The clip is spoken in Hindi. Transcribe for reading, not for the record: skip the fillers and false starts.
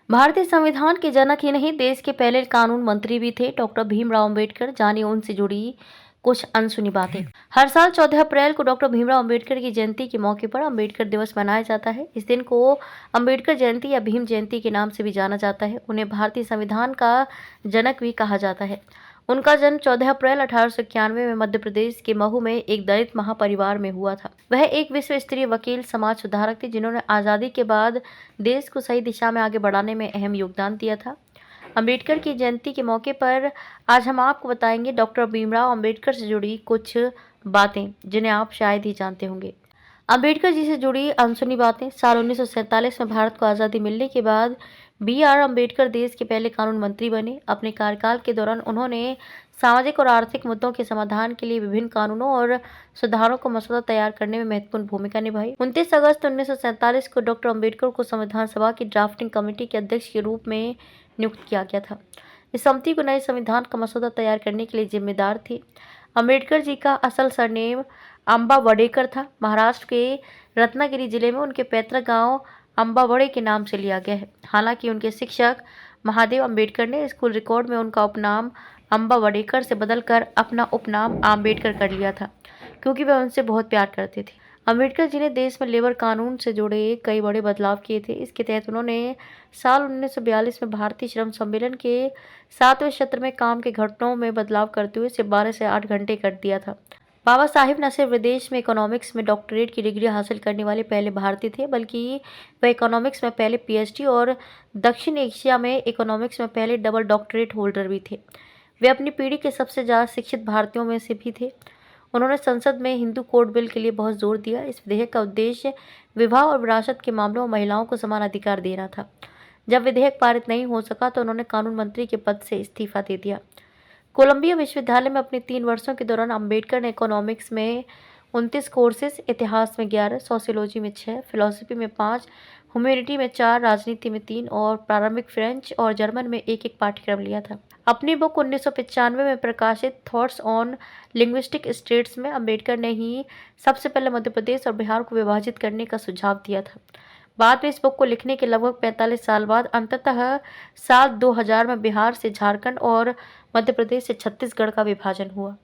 भारतीय संविधान के जनक ही नहीं, देश के पहले कानून मंत्री भी थे डॉक्टर भीमराव अंबेडकर। जानिए उनसे जुड़ी कुछ अनसुनी बातें। हर साल 14 अप्रैल को डॉक्टर भीमराव अंबेडकर की जयंती के मौके पर अंबेडकर दिवस मनाया जाता है। इस दिन को अंबेडकर जयंती या भीम जयंती के नाम से भी जाना जाता है। उन्हें भारतीय संविधान का जनक भी कहा जाता है। उनका जन्म 14 अप्रैल 1891 में मध्य प्रदेश के महू में एक दलित महापरिवार में हुआ था। वह एक विश्व स्तरीय वकील, समाज सुधारक थे, जिन्होंने आज़ादी के बाद देश को सही दिशा में आगे बढ़ाने में अहम योगदान दिया था। अंबेडकर की जयंती के मौके पर आज हम आपको बताएंगे डॉक्टर भीमराव अंबेडकर से जुड़ी कुछ बातें, जिन्हें आप शायद ही जानते होंगे। अंबेडकर जी से जुड़ी अनसुनी बातें। साल 1947 में भारत को आज़ादी मिलने के बाद B.R. अंबेडकर देश के पहले कानून मंत्री बने। अपने कार्यकाल के दौरान उन्होंने सामाजिक और आर्थिक मुद्दों के समाधान के लिए विभिन्न कानूनों और सुधारों को मसौदा तैयार करने में महत्वपूर्ण भूमिका निभाई। 29 अगस्त 1947 को डॉक्टर अंबेडकर को संविधान सभा की ड्राफ्टिंग कमेटी के अध्यक्ष के रूप में नियुक्त किया गया था। इस समिति को नए संविधान का मसौदा तैयार करने के लिए जिम्मेदार थी। अंबेडकर जी का असल सरनेम अंबावडेकर था। महाराष्ट्र के रत्नागिरी जिले में उनके पैतृक गांव अंबावड़े के नाम से लिया गया है। हालांकि उनके शिक्षक महादेव अंबेडकर ने स्कूल रिकॉर्ड में उनका उपनाम अंबावडेकर से बदलकर अपना उपनाम आम्बेडकर कर लिया था, क्योंकि वह उनसे बहुत प्यार करते थे। अंबेडकर जी ने देश में लेबर कानून से जुड़े कई बड़े बदलाव किए थे। इसके तहत उन्होंने साल 1942 में भारतीय श्रम सम्मेलन के 7वें सत्र में काम के घंटों में बदलाव करते हुए इसे 12 से 8 घंटे कर दिया था। बाबा साहिब न सिर्फ विदेश में इकोनॉमिक्स में डॉक्टरेट की डिग्री हासिल करने वाले पहले भारतीय थे, बल्कि वह इकोनॉमिक्स में पहले PhD और दक्षिण एशिया में इकोनॉमिक्स में पहले डबल डॉक्टरेट होल्डर भी थे। वे अपनी पीढ़ी के सबसे ज़्यादा शिक्षित भारतीयों में से भी थे। उन्होंने संसद में हिंदू कोड बिल के लिए बहुत जोर दिया। इस विधेयक का उद्देश्य विवाह और विरासत के मामलों में महिलाओं को समान अधिकार देना था। जब विधेयक पारित नहीं हो सका तो उन्होंने कानून मंत्री के पद से इस्तीफा दे दिया। कोलंबिया विश्वविद्यालय में अपने 3 वर्षों के दौरान अंबेडकर ने इकोनॉमिक्स में 29 कोर्सेज, इतिहास में 11, सोशियोलॉजी में 6, फिलॉसफी में 5, ह्यूमैनिटी में 4, राजनीति में 3 और प्रारंभिक फ्रेंच और जर्मन में एक पाठ्यक्रम लिया था। अपनी बुक 1995 में प्रकाशित थॉट्स ऑन लिंग्विस्टिक स्टेट्स में अंबेडकर ने ही सबसे पहले मध्य प्रदेश और बिहार को विभाजित करने का सुझाव दिया था। बाद में इस बुक को लिखने के लगभग 45 साल बाद अंततः साल 2000 में बिहार से झारखंड और मध्य प्रदेश से छत्तीसगढ़ का विभाजन हुआ।